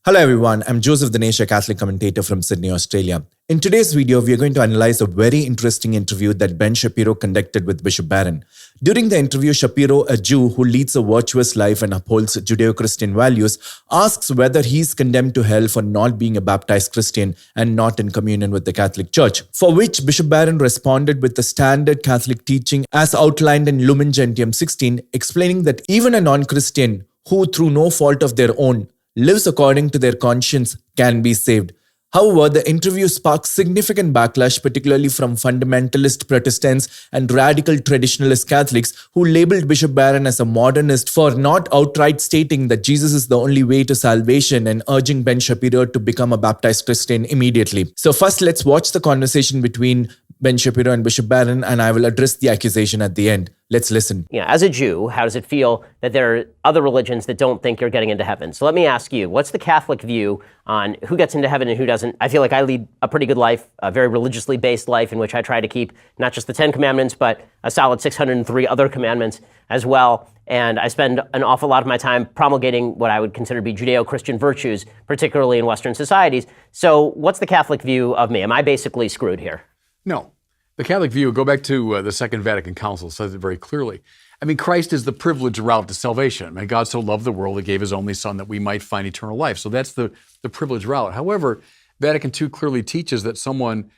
Hello everyone, I'm Joseph Dinesh, a Catholic commentator from Sydney, Australia. In today's video, we are going to analyze a very interesting interview that Ben Shapiro conducted with Bishop Barron. During the interview, Shapiro, a Jew who leads a virtuous life and upholds Judeo-Christian values, asks whether he is condemned to hell for not being a baptized Christian and not in communion with the Catholic Church. For which Bishop Barron responded with the standard Catholic teaching as outlined in Lumen Gentium 16, explaining that even a non-Christian who through no fault of their own lives according to their conscience can be saved. However, the interview sparked significant backlash, particularly from fundamentalist Protestants and radical traditionalist Catholics who labeled Bishop Barron as a modernist for not outright stating that Jesus is the only way to salvation and urging Ben Shapiro to become a baptized Christian immediately. So first, let's watch the conversation between Ben Shapiro and Bishop Barron, and I will address the accusation at the end. Let's listen. As a Jew, how does it feel that there are other religions that don't think you're getting into heaven? So let me ask you, what's the Catholic view on who gets into heaven and who doesn't? I feel like I lead a pretty good life, a very religiously based life in which I try to keep not just the 10 commandments, but a solid 603 other commandments as well. And I spend an awful lot of my time promulgating what I would consider to be Judeo-Christian virtues, particularly in Western societies. So what's the Catholic view of me? Am I basically screwed here? No. The Catholic view, go back to the Second Vatican Council, says it very clearly. I mean, Christ is the privileged route to salvation. I mean, God so loved the world, he gave his only son that we might find eternal life. So that's the privileged route. However, Vatican II clearly teaches that someone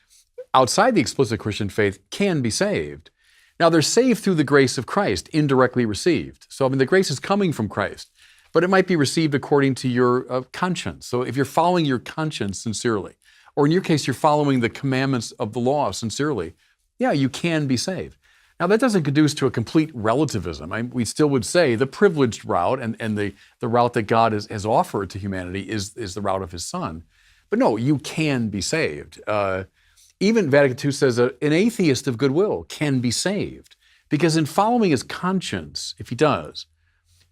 outside the explicit Christian faith can be saved. Now, they're saved through the grace of Christ, indirectly received. So, I mean, the grace is coming from Christ, but it might be received according to your conscience. So if you're following your conscience sincerely, or in your case, you're following the commandments of the law sincerely, yeah, you can be saved. Now, that doesn't conduce to a complete relativism. We still would say the privileged route and the route that God has offered to humanity is the route of his son. But no, you can be saved. Even Vatican II says an atheist of goodwill can be saved because in following his conscience, if he does,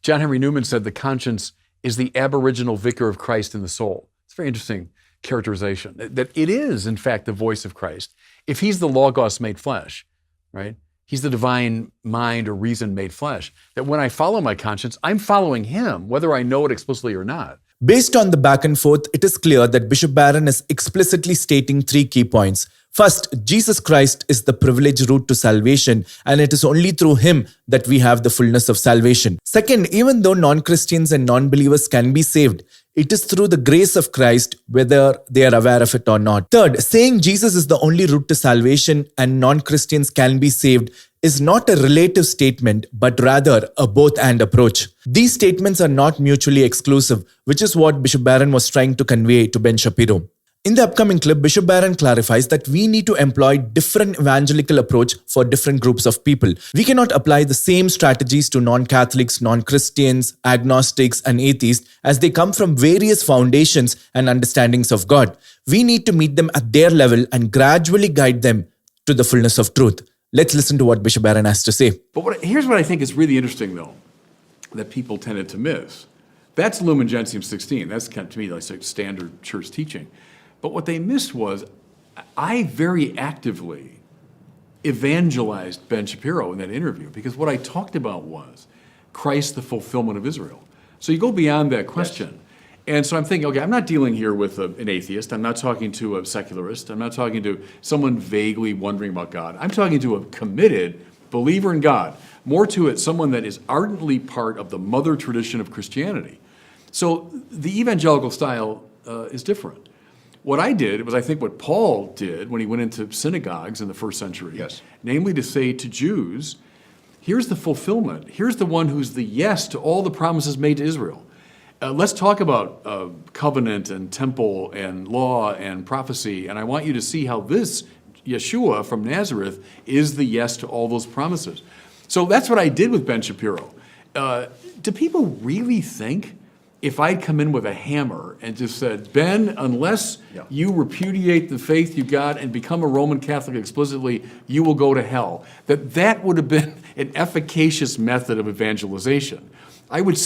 John Henry Newman said the conscience is the aboriginal vicar of Christ in the soul. It's a very interesting characterization, that it is, in fact, the voice of Christ. If he's the Logos made flesh, right? He's the divine mind or reason made flesh. That when I follow my conscience, I'm following him, whether I know it explicitly or not. Based on the back and forth, it is clear that Bishop Barron is explicitly stating three key points. First, Jesus Christ is the privileged route to salvation, and it is only through him that we have the fullness of salvation. Second, even though non-Christians and non-believers can be saved, it is through the grace of Christ, whether they are aware of it or not. Third, saying Jesus is the only route to salvation and non-Christians can be saved is not a relative statement, but rather a both-and approach. These statements are not mutually exclusive, which is what Bishop Barron was trying to convey to Ben Shapiro. In the upcoming clip, Bishop Barron clarifies that we need to employ different evangelical approach for different groups of people. We cannot apply the same strategies to non-Catholics, non-Christians, agnostics, and atheists as they come from various foundations and understandings of God. We need to meet them at their level and gradually guide them to the fullness of truth. Let's listen to what Bishop Barron has to say. But here's what I think is really interesting, though, that people tended to miss. That's Lumen Gentium 16. That's kind of, to me, like standard church teaching. But what they missed was, I very actively evangelized Ben Shapiro in that interview because what I talked about was Christ, the fulfillment of Israel. So you go beyond that question. Yes. And so I'm thinking, okay, I'm not dealing here with an atheist. I'm not talking to a secularist. I'm not talking to someone vaguely wondering about God. I'm talking to a committed believer in God. More to it, someone that is ardently part of the mother tradition of Christianity. So the evangelical style is different. What I did was, I think, what Paul did when he went into synagogues in the first century, yes, namely to say to Jews, here's the fulfillment. Here's the one who's the yes to all the promises made to Israel. Let's talk about covenant and temple and law and prophecy, and I want you to see how this Yeshua from Nazareth is the yes to all those promises. So that's what I did with Ben Shapiro. Do people really think if I'd come in with a hammer and just said, Ben, unless you repudiate the faith you got and become a Roman Catholic explicitly, you will go to hell, that would have been an efficacious method of evangelization? I would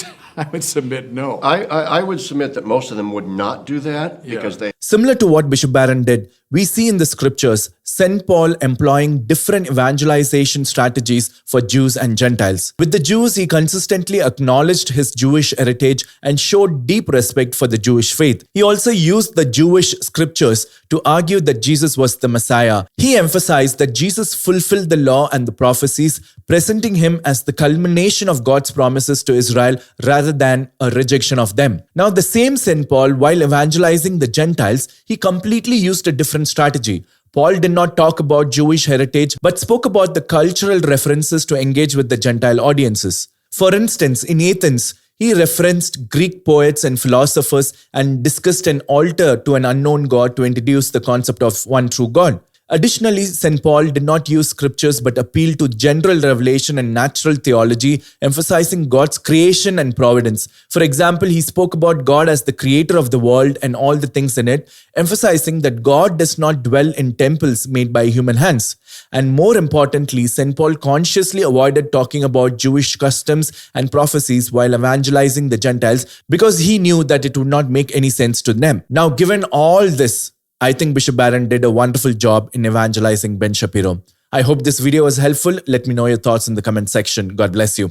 submit no. I would submit that most of them would not do that because they Similar to what Bishop Barron did, we see in the scriptures St. Paul employing different evangelization strategies for Jews and Gentiles. With the Jews, he consistently acknowledged his Jewish heritage and showed deep respect for the Jewish faith. He also used the Jewish scriptures to argue that Jesus was the Messiah. He emphasized that Jesus fulfilled the law and the prophecies, presenting him as the culmination of God's promises to Israel rather than a rejection of them. Now, the same St. Paul, while evangelizing the Gentiles, he completely used a different strategy. Paul did not talk about Jewish heritage, but spoke about the cultural references to engage with the Gentile audiences. For instance, in Athens, he referenced Greek poets and philosophers and discussed an altar to an unknown god to introduce the concept of one true God. Additionally, St. Paul did not use scriptures but appealed to general revelation and natural theology, emphasizing God's creation and providence. For example, he spoke about God as the creator of the world and all the things in it, emphasizing that God does not dwell in temples made by human hands. And more importantly, St. Paul consciously avoided talking about Jewish customs and prophecies while evangelizing the Gentiles because he knew that it would not make any sense to them. Now, given all this, I think Bishop Barron did a wonderful job in evangelizing Ben Shapiro. I hope this video was helpful. Let me know your thoughts in the comment section. God bless you.